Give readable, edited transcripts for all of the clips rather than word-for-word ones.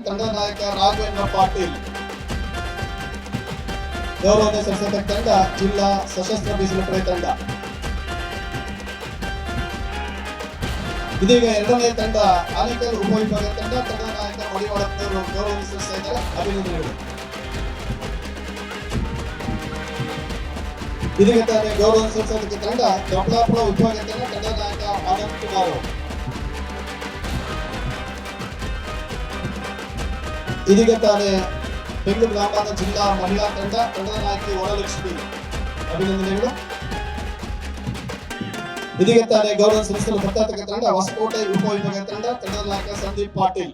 ತಂಡದ ನಾಯಕ ರಾಘವೇಂದ್ರ ಪಾಟೀಲ್. ಗೌರವದ ಸದಸ್ಯ ತಂಡ ಜಿಲ್ಲಾ ಸಶಸ್ತ್ರ ಮೀಸಲು ಪಡೆ ತಂಡ. ಇದೀಗ ಎರಡನೇ ತಂಡ ಆನೇಕಲ್ ಉಪವಿಭಾಗ ತಂಡ. ತಂಡದ ನಾಯಕ ಮಡಿವಾಳಪ್ಪನವರು ಗೌರವ ಸಲ್ಲಿಸ್ತಾ ಇದ್ದಾರೆ. ಅಭಿನಂದನೆಗಳು. ಇದೀಗ ತಾನೇ ಗೌರವ ಸಲ್ಲಿಸೋದಕ್ಕೆ ತಂಡ ದೊಡ್ಡಾಪುರ ವಿಭಾಗ ತಂಡ. ತಂಡದ ನಾಯಕ ಆನಂದ್ ಕುಮಾರ್. ಇದೀಗ ತಾನೇ ಬೆಂಗಳೂರು ಗ್ರಾಮಾಂತರ ಜಿಲ್ಲಾ ಮಹಿಳಾ ತಂಡ. ತಂಡದ ನಾಯಕಿ ವರಲಕ್ಷ್ಮಿ. ಅಭಿನಂದನೆಗಳು. ಇದೀಗ ತಾನೇ ಗೌರವ ಸಲ್ಲಿಸಲು ಭದ್ರಾತಕ ತಂಡ ಹೊಸಕೋಟೆ ಉಪವಿಭಾಗ ತಂಡ. ತಂಡದ ನಾಯಕ ಸಂದೀಪ್ ಪಾಟೀಲ್.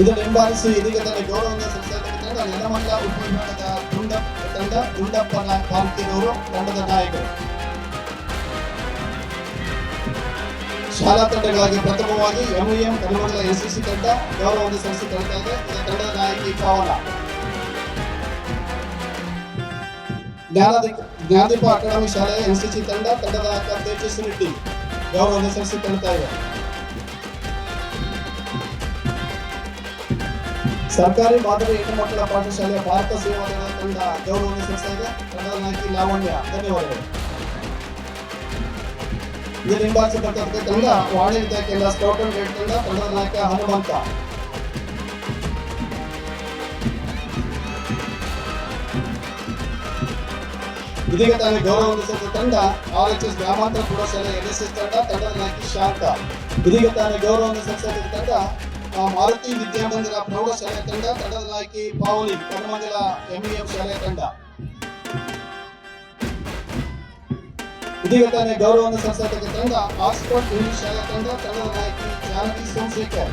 ಇದನ್ನು ಹಿಂಬಾಲಿಸಿ ಇದೀಗ ತಾನೇ ಗೌರವವನ್ನು ಸಲ್ಲಿಸತಕ್ಕ ತಂಡ ನೆಲಮಂಗಲ ಉಪವಿಭಾಗದ ತಂಡ. ಗುಂಡಪ್ಪನ ಕಾಂತಿರವರು ತಂಡದ ನಾಯಕರು. ಶಾಲಾ ತಂಡಗಳಾಗಿ ಪ್ರಥಮವಾಗಿ ಎಂಇಎಂ ಕಲಬುರಗಿ ಎಸ್ಸಿಸಿ ತಂಡ ಗೌರವವನ್ನು ಸಲ್ಲಿಸುತ್ತಾ ಇದೆ. ತಂಡದ ನಾಯಕಿ ಪಾವನ. ಜ್ಞಾನದೀಪ ಅಕಾಡೆಮಿ ಶಾಲೆಯ ಎನ್ಸಿಸಿ ತಂಡ. ತಂಡದ ನಾಯಕ ತೇಜಸ್ವಿ ರೆಡ್ಡಿ ಗೌರವವನ್ನು ಸಲ್ಲಿಸುತ್ತಾ ಇದೆ. ಸರ್ಕಾರಿ ಮಾದರಿ ಹೆಣ್ಣು ಮಕ್ಕಳ ಪಾಠಶಾಲೆಯ ಭಾರತ ಸೇವಾದಳ ತಂಡ ಗೌರವವನ್ನು ಸಲ್ಲಿಸ್ತಾ ಇದೆ. ತಂಡದ ನಾಯಕಿ ಲಾವಣ್ಯ. ಧನ್ಯವಾದಗಳು. ಇದನ್ನು ಹಿಂಬಾಲಿಸತಕ್ಕ ತಂಡ ವಾಣಿ ವಿದ್ಯಾಕೇಂದ್ರ ಸ್ಕೌಟ್ ಅಂಡ್ ಗೈಡ್ ತಂಡ. ತಂಡದ ನಾಯಕ ಹನುಮಂತ. ಇದೀಗ ತಾನೇ ಗೌರವವನ್ನು ಸಲ್ಲಿಸಿದ ತಂಡ RHS ಗ್ರಾಮಾಂತರ ಪ್ರೌಢಶಾಲೆ NSS ತಂಡ. ತಂಡದ ನಾಯಕಿ ಶಾಂತ. ಇದೀಗ ತಾನೇ ಗೌರವವನ್ನು ಸಲ್ಲಿಸಿದ ತಂಡ ಮಾರುತಿ ವಿದ್ಯಾಮಂದಿರ ಪ್ರೌಢಶಾಲೆ ತಂಡ. ತಂಡದ ನಾಯಕಿ ಪಾವನಿ. ಕನ್ನಮಂಗಲ MEM ಶಾಲೆಯ ತಂಡ. ಇದೀಗ ತಾನೇ ಗೌರವವನ್ನು ಸಲ್ಲಿಸತಕ್ಕ ತಂಡ ಆಕ್ಸ್ಫರ್ಡ್ ಇಂಗ್ಲಿಷ್ ಶಾಲೆಯ ತಂಡ. ತಂಡದ ನಾಯಕಿ ಜಾನಕಿ ಸೋಮಶೇಖರ್.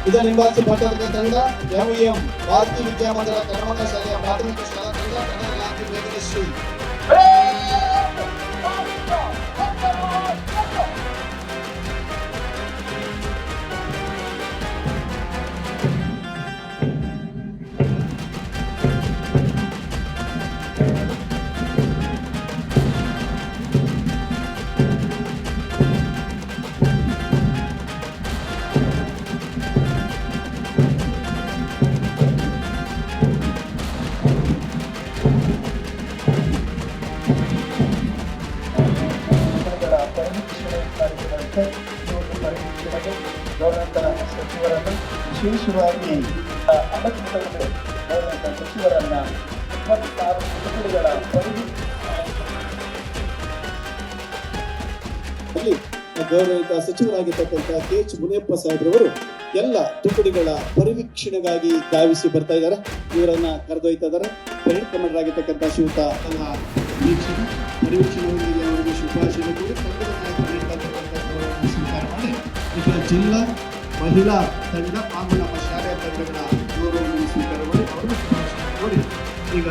ಇದನ್ನು ಹಿಂಬಾಲಿಸಿ ಭದ್ರಾತಕ ತಂಡ MEM ಭಾರತಿ ವಿದ್ಯಾಮಂದಿರ ಕನ್ನಮಂಗಲ ಶಾಲೆಯ ಪ್ರಾಥಮಿಕ ಶಾಲಾ ತಂಡ. ತಂಡದ ನಾಯಕಿ ವೇದಶ್ರೀ. ಗೌರವಂತರ ಸಚಿವರನ್ನು ವಿಶೇಷವಾಗಿ ಗೌರವಂತ ಸಚಿವರನ್ನ 26 ತುಕಡಿಗಳ ಗೌರವಿತ ಸಚಿವರಾಗಿರ್ತಕ್ಕಂಥ KH ಮುನಿಯಪ್ಪ ಸಾಹೇಬ್ರವರು ಎಲ್ಲ ತುಕಡಿಗಳ ಪರಿವೀಕ್ಷಣೆಗಾಗಿ ಧಾವಿಸಿ ಬರ್ತಾ ಇದ್ದಾರೆ. ಇವರನ್ನ ಕರೆದೊಯ್ತಾ ಇದ್ದಾರೆ. ಪರೇಡ್ ಕಮಾಂಡರ್ ಆಗಿರ್ತಕ್ಕಂಥ ಶ್ರೀಯುತ ಪರಿವೀಕ್ಷಣೆಯೊಂದಿಗೆ ಅವರಿಗೆ ಶುಭಾಶಯ ಕೋರಿ ಸ್ವೀಕಾರ ಮಾಡಿ ಈಗ ಜಿಲ್ಲಾ ಮಹಿಳಾ ತಂಡ ಹಾಗೂ ನಮ್ಮ ಶಾಲೆಯ ತಂಡಗಳ ಗೌರವವನ್ನು ಸ್ವೀಕಾರ ಮಾಡಿ ಅವರು ಶುಭಾಶಯ ಕೋರಿ ಈಗ